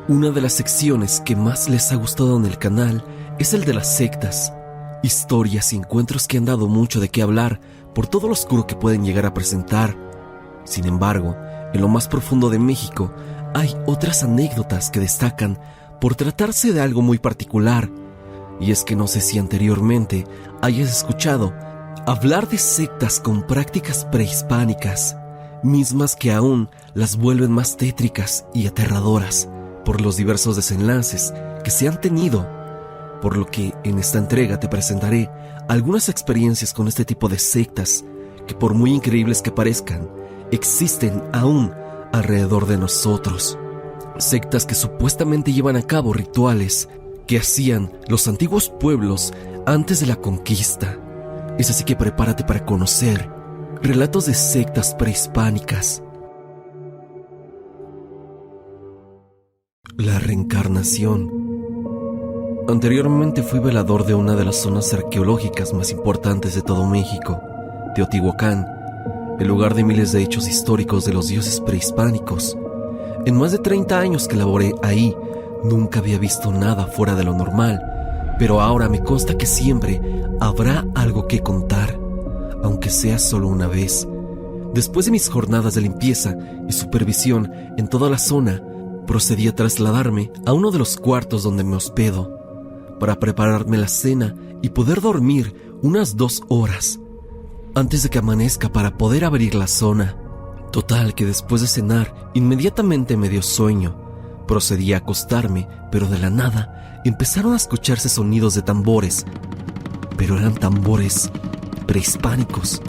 Una de las secciones que más les ha gustado en el canal es el de las sectas, historias y encuentros que han dado mucho de qué hablar por todo lo oscuro que pueden llegar a presentar. Sin embargo, en lo más profundo de México hay otras anécdotas que destacan por tratarse de algo muy particular, y es que no sé si anteriormente hayas escuchado hablar de sectas con prácticas prehispánicas, mismas que aún las vuelven más tétricas y aterradoras por los diversos desenlaces que se han tenido, por lo que en esta entrega te presentaré algunas experiencias con este tipo de sectas que, por muy increíbles que parezcan, existen aún alrededor de nosotros. Sectas que supuestamente llevan a cabo rituales que hacían los antiguos pueblos antes de la conquista. Es así que prepárate para conocer relatos de sectas prehispánicas. La reencarnación. Anteriormente fui velador de una de las zonas arqueológicas más importantes de todo México, Teotihuacán, el lugar de miles de hechos históricos de los dioses prehispánicos. En más de 30 años que laboré ahí, nunca había visto nada fuera de lo normal, pero ahora me consta que siempre habrá algo que contar, aunque sea solo una vez. Después de mis jornadas de limpieza y supervisión en toda la zona, procedí a trasladarme a uno de los cuartos donde me hospedo, para prepararme la cena y poder dormir unas 2 horas antes de que amanezca para poder abrir la zona. Total que después de cenar, inmediatamente me dio sueño. Procedí a acostarme, pero de la nada empezaron a escucharse sonidos de tambores, pero eran tambores prehispánicos,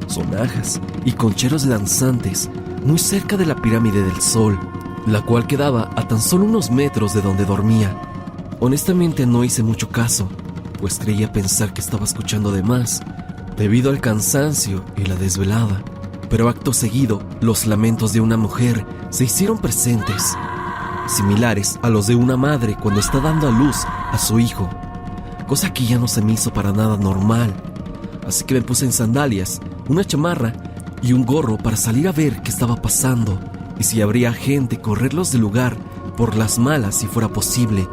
sonajas y concheros de danzantes muy cerca de la pirámide del Sol, la cual quedaba a tan solo unos metros de donde dormía. Honestamente no hice mucho caso, pues creía pensar que estaba escuchando de más, debido al cansancio y la desvelada. Pero acto seguido, los lamentos de una mujer se hicieron presentes, similares a los de una madre cuando está dando a luz a su hijo, cosa que ya no se me hizo para nada normal. Así que me puse en sandalias, una chamarra y un gorro para salir a ver qué estaba pasando, y si habría gente correrlos del lugar por las malas si fuera posible,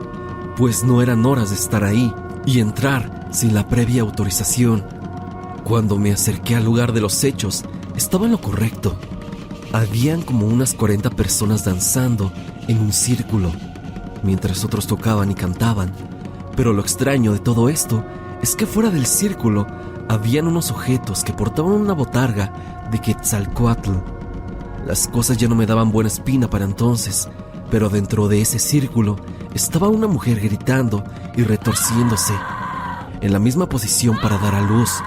pues no eran horas de estar ahí y entrar sin la previa autorización. Cuando me acerqué al lugar de los hechos, estaba en lo correcto. Habían como unas 40 personas danzando en un círculo, mientras otros tocaban y cantaban. Pero lo extraño de todo esto es que fuera del círculo habían unos sujetos que portaban una botarga de Quetzalcóatl. Las cosas ya no me daban buena espina para entonces, pero dentro de ese círculo estaba una mujer gritando y retorciéndose, en la misma posición para dar a luz.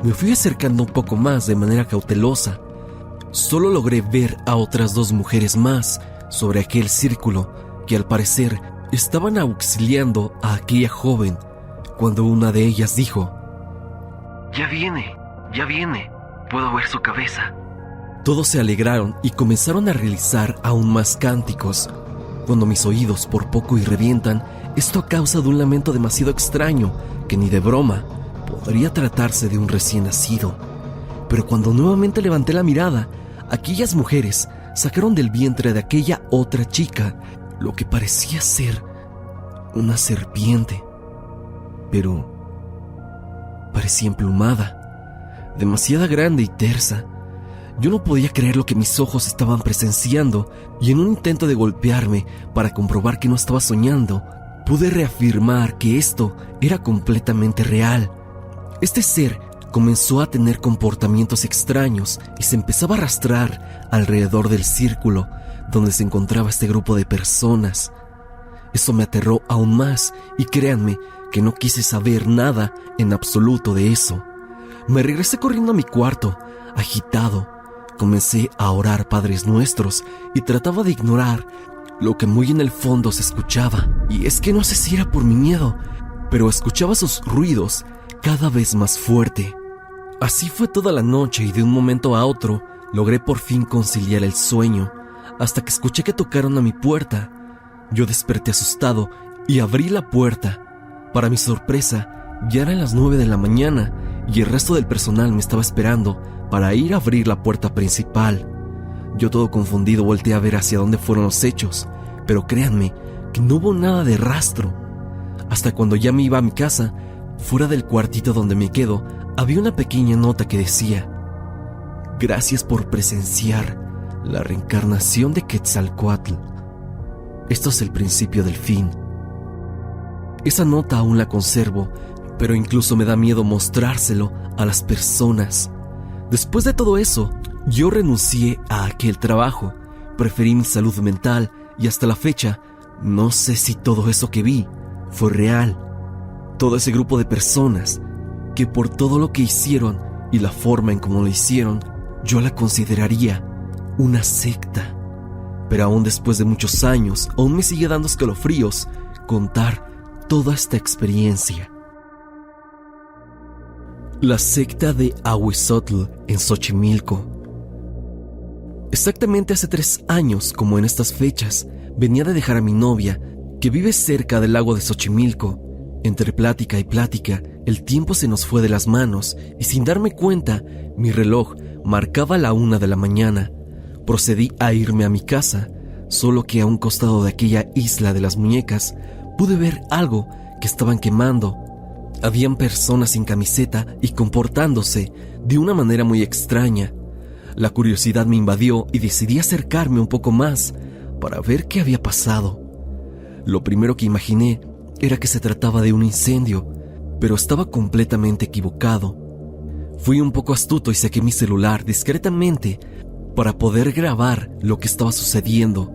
Me fui acercando un poco más de manera cautelosa. Solo logré ver a otras 2 mujeres más sobre aquel círculo que al parecer estaban auxiliando a aquella joven, cuando una de ellas dijo: ya viene, puedo ver su cabeza. Todos se alegraron y comenzaron a realizar aún más cánticos, cuando mis oídos por poco y revientan, esto a causa de un lamento demasiado extraño que ni de broma podría tratarse de un recién nacido. Pero cuando nuevamente levanté la mirada, aquellas mujeres sacaron del vientre de aquella otra chica lo que parecía ser una serpiente, pero parecía emplumada, demasiado grande y tersa. Yo no podía creer lo que mis ojos estaban presenciando, y en un intento de golpearme para comprobar que no estaba soñando, pude reafirmar que esto era completamente real. Este ser comenzó a tener comportamientos extraños y se empezaba a arrastrar alrededor del círculo donde se encontraba este grupo de personas. Eso me aterró aún más, y créanme que no quise saber nada en absoluto de eso. Me regresé corriendo a mi cuarto, agitado. Comencé a orar Padres Nuestros y trataba de ignorar lo que muy en el fondo se escuchaba. Y es que no sé si era por mi miedo, pero escuchaba sus ruidos cada vez más fuerte. Así fue toda la noche, y de un momento a otro logré por fin conciliar el sueño, hasta que escuché que tocaron a mi puerta. Yo desperté asustado y abrí la puerta. Para mi sorpresa, ya eran las 9 de la mañana y el resto del personal me estaba esperando para ir a abrir la puerta principal. Yo todo confundido volteé a ver hacia dónde fueron los hechos, pero créanme que no hubo nada de rastro. Hasta cuando ya me iba a mi casa, fuera del cuartito donde me quedo, había una pequeña nota que decía: gracias por presenciar la reencarnación de Quetzalcóatl. Esto es el principio del fin. Esa nota aún la conservo, pero incluso me da miedo mostrárselo a las personas. Después de todo eso, yo renuncié a aquel trabajo, preferí mi salud mental y hasta la fecha no sé si todo eso que vi fue real. Todo ese grupo de personas que por todo lo que hicieron y la forma en cómo lo hicieron, yo la consideraría una secta. Pero aún después de muchos años, aún me sigue dando escalofríos contar toda esta experiencia. La secta de Ahuizotl en Xochimilco. Exactamente hace 3 años, como en estas fechas, venía de dejar a mi novia, que vive cerca del lago de Xochimilco. Entre plática y plática, el tiempo se nos fue de las manos y sin darme cuenta, mi reloj marcaba la 1 de la mañana. Procedí a irme a mi casa, solo que a un costado de aquella isla de las muñecas pude ver algo que estaban quemando. Habían personas sin camiseta y comportándose de una manera muy extraña. La curiosidad me invadió y decidí acercarme un poco más para ver qué había pasado. Lo primero que imaginé era que se trataba de un incendio, pero estaba completamente equivocado. Fui un poco astuto y saqué mi celular discretamente para poder grabar lo que estaba sucediendo.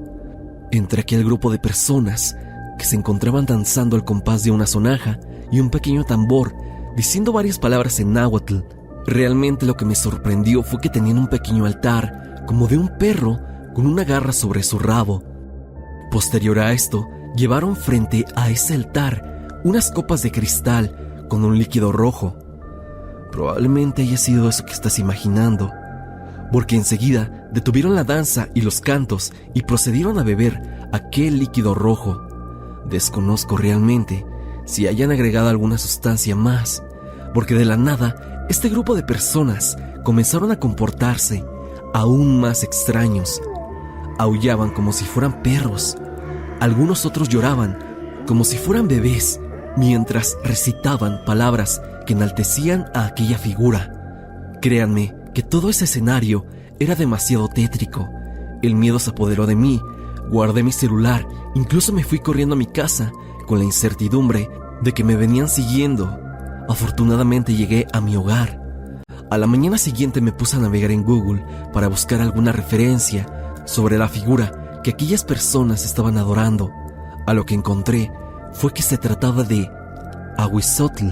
Entre aquel grupo de personas que se encontraban danzando al compás de una sonaja y un pequeño tambor, diciendo varias palabras en náhuatl. Realmente lo que me sorprendió fue que tenían un pequeño altar, como de un perro, con una garra sobre su rabo. Posterior a esto, llevaron frente a ese altar unas copas de cristal con un líquido rojo. Probablemente haya sido eso que estás imaginando, porque enseguida detuvieron la danza y los cantos y procedieron a beber aquel líquido rojo. Desconozco realmente si hayan agregado alguna sustancia más, porque de la nada este grupo de personas comenzaron a comportarse aún más extraños. Aullaban como si fueran perros. Algunos otros lloraban como si fueran bebés, mientras recitaban palabras que enaltecían a aquella figura. Créanme que todo ese escenario era demasiado tétrico. El miedo se apoderó de mí. Guardé mi celular, incluso me fui corriendo a mi casa con la incertidumbre de que me venían siguiendo. Afortunadamente llegué a mi hogar. A la mañana siguiente me puse a navegar en Google para buscar alguna referencia sobre la figura que aquellas personas estaban adorando. A lo que encontré fue que se trataba de Ahuizotl,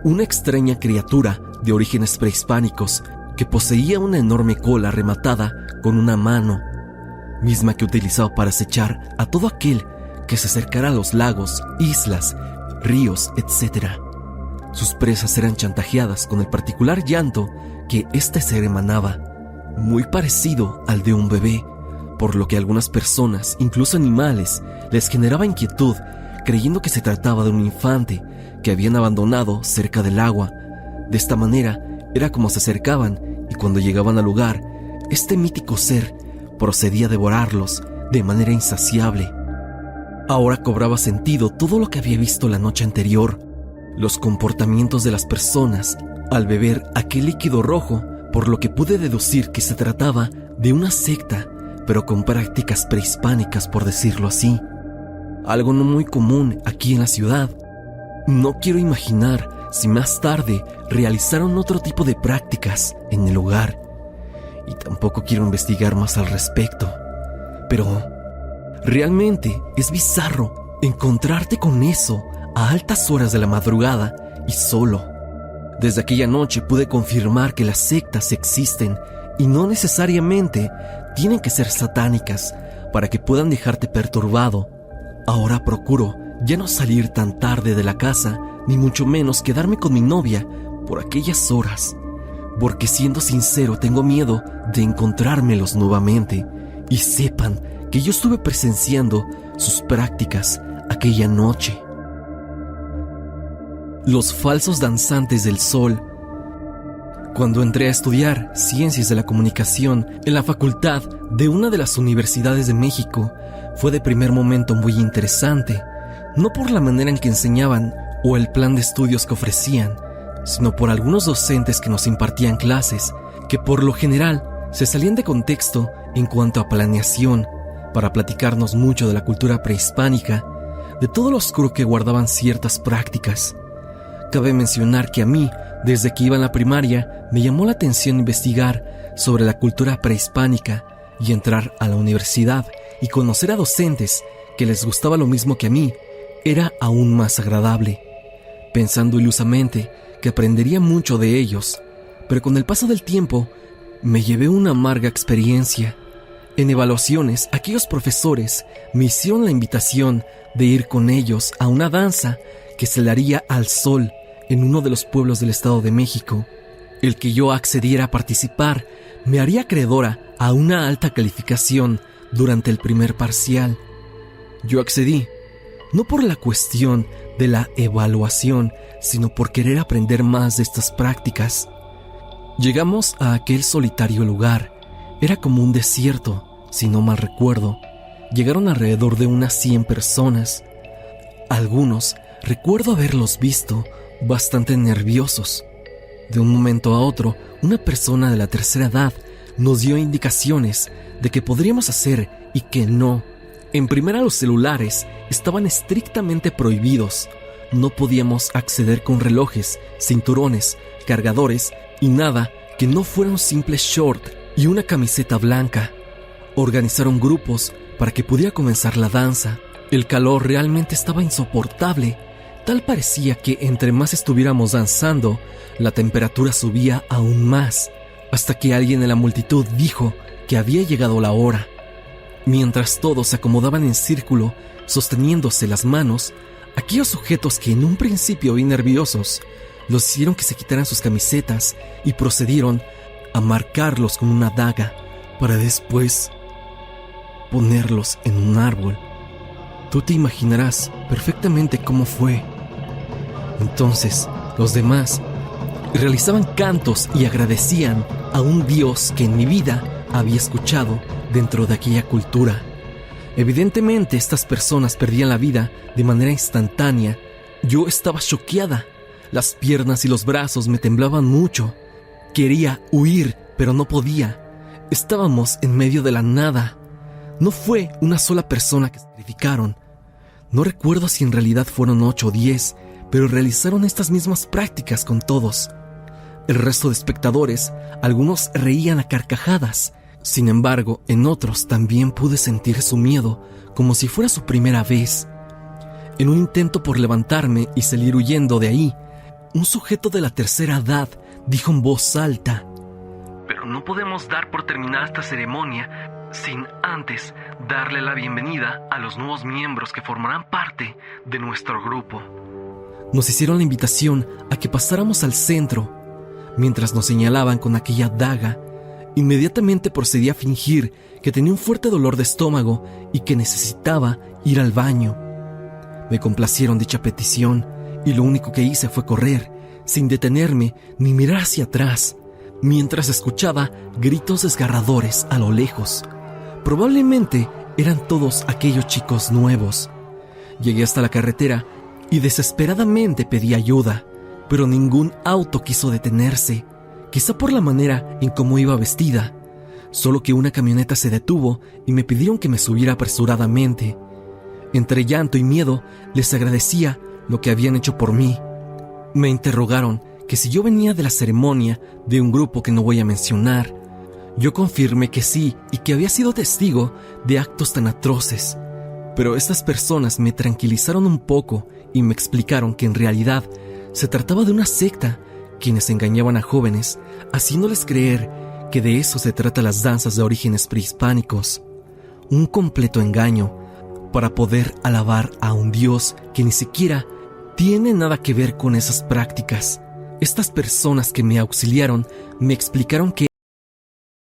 una extraña criatura de orígenes prehispánicos que poseía una enorme cola rematada con una mano, misma que utilizaba para acechar a todo aquel que se acercara a los lagos, islas, ríos, etc. Sus presas eran chantajeadas con el particular llanto que este ser emanaba, muy parecido al de un bebé, por lo que algunas personas, incluso animales, les generaba inquietud, creyendo que se trataba de un infante que habían abandonado cerca del agua. De esta manera, era como se acercaban, y cuando llegaban al lugar, este mítico ser procedía a devorarlos de manera insaciable. Ahora cobraba sentido todo lo que había visto la noche anterior. Los comportamientos de las personas al beber aquel líquido rojo, por lo que pude deducir que se trataba de una secta, pero con prácticas prehispánicas, por decirlo así. Algo no muy común aquí en la ciudad. No quiero imaginar si más tarde realizaron otro tipo de prácticas en el lugar. Y tampoco quiero investigar más al respecto. Pero realmente es bizarro encontrarte con eso a altas horas de la madrugada y solo. Desde aquella noche pude confirmar que las sectas existen y no necesariamente tienen que ser satánicas para que puedan dejarte perturbado. Ahora procuro ya no salir tan tarde de la casa, ni mucho menos quedarme con mi novia por aquellas horas, porque siendo sincero tengo miedo de encontrármelos nuevamente y sepan que yo estuve presenciando sus prácticas aquella noche. Los falsos danzantes del sol. Cuando entré a estudiar Ciencias de la Comunicación en la facultad de una de las universidades de México, fue de primer momento muy interesante, no por la manera en que enseñaban o el plan de estudios que ofrecían, sino por algunos docentes que nos impartían clases que por lo general se salían de contexto en cuanto a planeación para platicarnos mucho de la cultura prehispánica, de todo lo oscuro que guardaban ciertas prácticas. Cabe mencionar que a mí, desde que iba en la primaria, me llamó la atención investigar sobre la cultura prehispánica y entrar a la universidad y conocer a docentes que les gustaba lo mismo que a mí era aún más agradable, pensando ilusamente que aprendería mucho de ellos, pero con el paso del tiempo me llevé una amarga experiencia. En evaluaciones, aquellos profesores me hicieron la invitación de ir con ellos a una danza que se le haría al sol en uno de los pueblos del Estado de México. El que yo accediera a participar me haría acreedora a una alta calificación durante el primer parcial. Yo accedí, no por la cuestión de la evaluación, sino por querer aprender más de estas prácticas. Llegamos a aquel solitario lugar. Era como un desierto, si no mal recuerdo. Llegaron alrededor de unas 100 personas. Algunos recuerdo haberlos visto bastante nerviosos. De un momento a otro, una persona de la tercera edad nos dio indicaciones de qué podríamos hacer y qué no. En primera, los celulares estaban estrictamente prohibidos. No podíamos acceder con relojes, cinturones, cargadores y nada que no fuera un simple short y una camiseta blanca. Organizaron grupos para que pudiera comenzar la danza. El calor realmente estaba insoportable. Tal parecía que entre más estuviéramos danzando, la temperatura subía aún más, hasta que alguien en la multitud dijo que había llegado la hora. Mientras todos se acomodaban en círculo, sosteniéndose las manos, aquellos sujetos que en un principio vi nerviosos, los hicieron que se quitaran sus camisetas y procedieron a marcarlos con una daga para después ponerlos en un árbol. Tú te imaginarás perfectamente cómo fue. Entonces, los demás realizaban cantos y agradecían a un dios que en mi vida había escuchado dentro de aquella cultura. Evidentemente, estas personas perdían la vida de manera instantánea. Yo estaba choqueada. Las piernas y los brazos me temblaban mucho. Quería huir, pero no podía. Estábamos en medio de la nada. No fue una sola persona que sacrificaron. No recuerdo si en realidad fueron 8 o 10, pero realizaron estas mismas prácticas con todos. El resto de espectadores, algunos reían a carcajadas. Sin embargo, en otros también pude sentir su miedo, como si fuera su primera vez. En un intento por levantarme y salir huyendo de ahí, un sujeto de la tercera edad dijo en voz alta: «Pero no podemos dar por terminada esta ceremonia sin antes darle la bienvenida a los nuevos miembros que formarán parte de nuestro grupo». Nos hicieron la invitación a que pasáramos al centro. Mientras nos señalaban con aquella daga, inmediatamente procedí a fingir que tenía un fuerte dolor de estómago y que necesitaba ir al baño. Me complacieron dicha petición y lo único que hice fue correr, sin detenerme ni mirar hacia atrás, mientras escuchaba gritos desgarradores a lo lejos. Probablemente eran todos aquellos chicos nuevos. Llegué hasta la carretera y desesperadamente pedí ayuda, pero ningún auto quiso detenerse, quizá por la manera en cómo iba vestida. Solo que una camioneta se detuvo y me pidieron que me subiera apresuradamente. Entre llanto y miedo les agradecía lo que habían hecho por mí. Me interrogaron que si yo venía de la ceremonia de un grupo que no voy a mencionar. Yo confirmé que sí y que había sido testigo de actos tan atroces. Pero estas personas me tranquilizaron un poco y me explicaron que en realidad se trataba de una secta, quienes engañaban a jóvenes, haciéndoles creer que de eso se trata las danzas de orígenes prehispánicos. Un completo engaño para poder alabar a un dios que ni siquiera tiene nada que ver con esas prácticas. Estas personas que me auxiliaron me explicaron que